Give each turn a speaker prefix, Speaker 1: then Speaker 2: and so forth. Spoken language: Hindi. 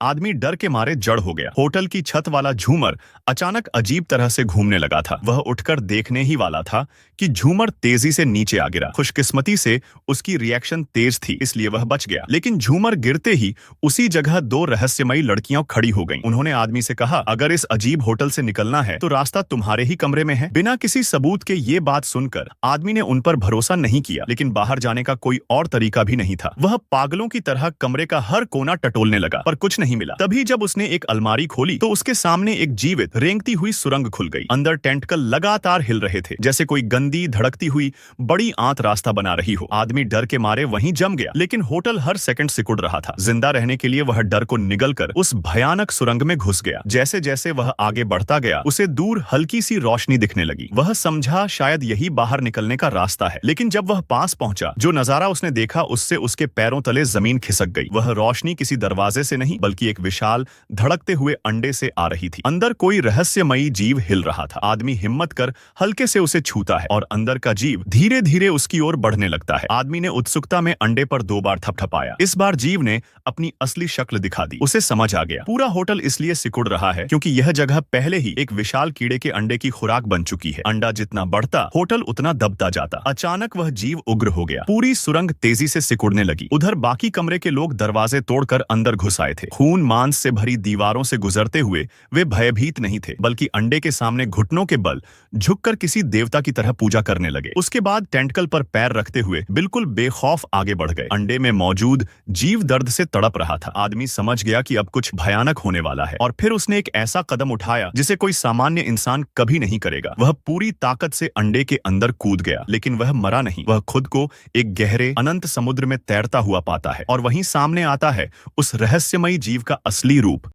Speaker 1: आदमी डर के मारे जड़ हो गया। होटल की छत वाला झूमर अचानक अजीब तरह से घूमने लगा था। वह उठकर देखने ही वाला था कि झूमर तेजी से नीचे आ गिरा। खुशकिस्मती से उसकी रिएक्शन तेज थी, इसलिए वह बच गया। लेकिन झूमर गिरते ही उसी जगह दो रहस्यमयी लड़कियां खड़ी हो गईं। उन्होंने आदमी से कहा, अगर इस अजीब होटल से निकलना है तो रास्ता तुम्हारे ही कमरे में है। बिना किसी सबूत के ये बात सुनकर आदमी ने उन पर भरोसा नहीं किया, लेकिन बाहर जाने का कोई और तरीका भी नहीं था। वह पागलों की तरह कमरे का हर कोना टटोलने लगा, पर कुछ नहीं मिला। तभी जब उसने एक अलमारी खोली तो उसके सामने एक जीवित रेंगती हुई सुरंग खुल गई। अंदर टेंटकल लगातार हिल रहे थे, जैसे कोई गंदी धड़कती हुई बड़ी आंत रास्ता बना रही हो। आदमी डर के मारे वहीं जम गया, लेकिन होटल हर सेकंड सिकुड़ रहा था। जिंदा रहने के लिए वह डर को निगलकर उस भयानक सुरंग में घुस गया। जैसे जैसे वह आगे बढ़ता गया, उसे दूर हल्की सी रोशनी दिखने लगी। वह समझा शायद यही बाहर निकलने का रास्ता है, लेकिन जब वह पास पहुंचा, जो नजारा उसने देखा उससे उसके पैरों तले जमीन खिसक गई। वह रोशनी किसी दरवाजे से नहीं, बल्कि एक विशाल धड़कते हुए अंडे से आ रही थी। अंदर कोई रहस्यमयी जीव हिल रहा था। आदमी हिम्मत कर हल्के से उसे छूता है और अंदर का जीव धीरे धीरे उसकी ओर बढ़ने लगता है। आदमी ने उत्सुकता में अंडे पर 2 बार थपथपाया। इस बार जीव ने अपनी असली शक्ल दिखा दी। उसे समझ आ गया, पूरा होटल इसलिए सिकुड़ रहा है क्योंकि यह जगह पहले ही एक विशाल कीड़े के अंडे की खुराक बन चुकी है। अंडा जितना बढ़ता, होटल उतना दबता जाता। अचानक वह जीव उग्र हो गया। पूरी सुरंग तेजी से सिकुड़ने लगी। उधर बाकी कमरे के लोग दरवाजे तोड़कर अंदर घुस आए थे। खून मांस से भरी दीवारों से गुजरते हुए वे भयभीत नहीं थे, बल्कि अंडे के सामने घुटनों के बल झुककर किसी देवता की तरह पूजा करने लगे। उसके बाद टेंटकल पर पैर रखते हुए बिल्कुल बेखौफ आगे बढ़ गए। अंडे में मौजूद जीव दर्द से तड़प रहा था। आदमी समझ गया कि अब कुछ भयानक होने वाला है, और फिर उसने एक ऐसा कदम उठाया जिसे कोई सामान्य इंसान कभी नहीं करेगा। वह पूरी ताकत से अंडे के अंदर कूद गया, लेकिन वह मरा नहीं। वह खुद को एक गहरे अनंत समुद्र में तैरता हुआ पाता है, और वहीं सामने आता है उस रहस्यमयी जीव का असली रूप।